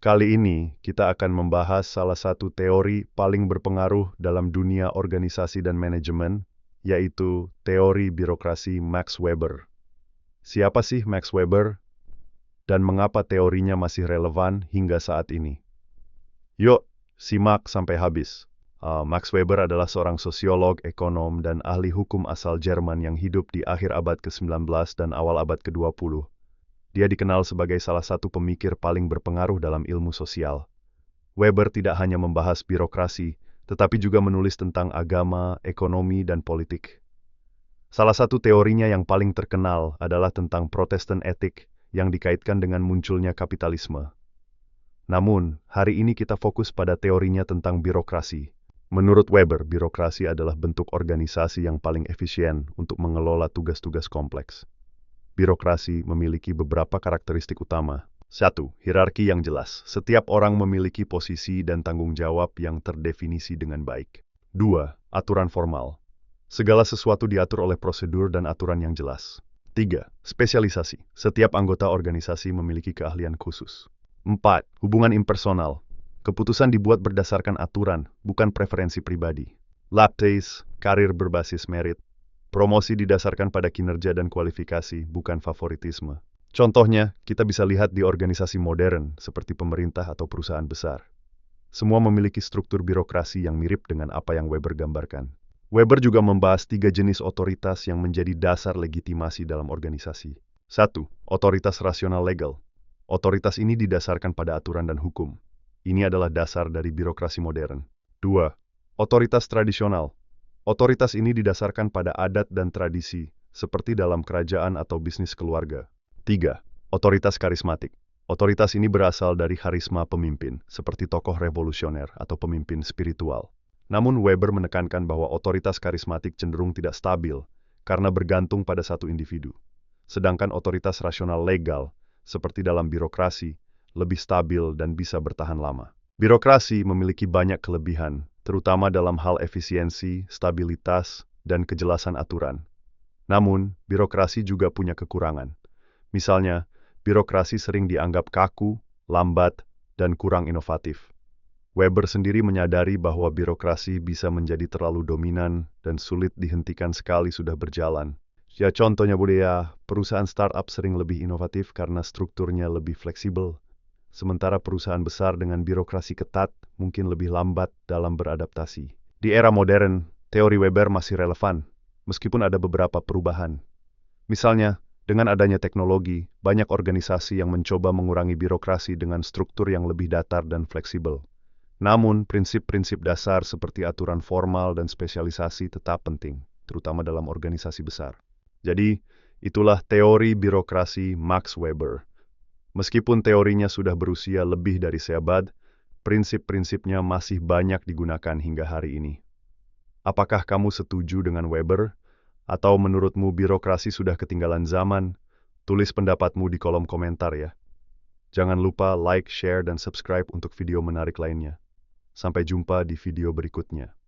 Kali ini kita akan membahas salah satu teori paling berpengaruh dalam dunia organisasi dan manajemen, yaitu teori birokrasi Max Weber. Siapa sih Max Weber dan mengapa teorinya masih relevan hingga saat ini? Yuk, simak sampai habis. Max Weber adalah seorang sosiolog, ekonom, dan ahli hukum asal Jerman yang hidup di akhir abad ke-19 dan awal abad ke-20. Dia dikenal sebagai salah satu pemikir paling berpengaruh dalam ilmu sosial. Weber tidak hanya membahas birokrasi, tetapi juga menulis tentang agama, ekonomi, dan politik. Salah satu teorinya yang paling terkenal adalah tentang Protestan etik yang dikaitkan dengan munculnya kapitalisme. Namun, hari ini kita fokus pada teorinya tentang birokrasi. Menurut Weber, birokrasi adalah bentuk organisasi yang paling efisien untuk mengelola tugas-tugas kompleks. Birokrasi memiliki beberapa karakteristik utama. 1. Hierarki yang jelas. Setiap orang memiliki posisi dan tanggung jawab yang terdefinisi dengan baik. 2. Aturan formal. Segala sesuatu diatur oleh prosedur dan aturan yang jelas. 3. Spesialisasi. Setiap anggota organisasi memiliki keahlian khusus. 4. Hubungan impersonal. Keputusan dibuat berdasarkan aturan, bukan preferensi pribadi. Lapteis, karir berbasis merit. Promosi didasarkan pada kinerja dan kualifikasi, bukan favoritisme. Contohnya, kita bisa lihat di organisasi modern seperti pemerintah atau perusahaan besar. Semua memiliki struktur birokrasi yang mirip dengan apa yang Weber gambarkan. Weber juga membahas 3 jenis otoritas yang menjadi dasar legitimasi dalam organisasi. 1. Otoritas rasional legal. Otoritas ini didasarkan pada aturan dan hukum. Ini adalah dasar dari birokrasi modern. 2. Otoritas tradisional. Otoritas ini didasarkan pada adat dan tradisi, seperti dalam kerajaan atau bisnis keluarga. 3. Otoritas karismatik. Otoritas ini berasal dari karisma pemimpin, seperti tokoh revolusioner atau pemimpin spiritual. Namun Weber menekankan bahwa otoritas karismatik cenderung tidak stabil, karena bergantung pada satu individu. Sedangkan otoritas rasional legal, seperti dalam birokrasi, lebih stabil dan bisa bertahan lama. Birokrasi memiliki banyak kelebihan, terutama dalam hal efisiensi, stabilitas, dan kejelasan aturan. Namun, birokrasi juga punya kekurangan. Misalnya, birokrasi sering dianggap kaku, lambat, dan kurang inovatif. Weber sendiri menyadari bahwa birokrasi bisa menjadi terlalu dominan dan sulit dihentikan sekali sudah berjalan. Ya contohnya budaya, perusahaan startup sering lebih inovatif karena strukturnya lebih fleksibel. Sementara perusahaan besar dengan birokrasi ketat mungkin lebih lambat dalam beradaptasi. Di era modern, teori Weber masih relevan, meskipun ada beberapa perubahan. Misalnya, dengan adanya teknologi, banyak organisasi yang mencoba mengurangi birokrasi dengan struktur yang lebih datar dan fleksibel. Namun, prinsip-prinsip dasar seperti aturan formal dan spesialisasi tetap penting, terutama dalam organisasi besar. Jadi, itulah teori birokrasi Max Weber. Meskipun teorinya sudah berusia lebih dari seabad, prinsip-prinsipnya masih banyak digunakan hingga hari ini. Apakah kamu setuju dengan Weber? Atau menurutmu birokrasi sudah ketinggalan zaman? Tulis pendapatmu di kolom komentar ya. Jangan lupa like, share, dan subscribe untuk video menarik lainnya. Sampai jumpa di video berikutnya.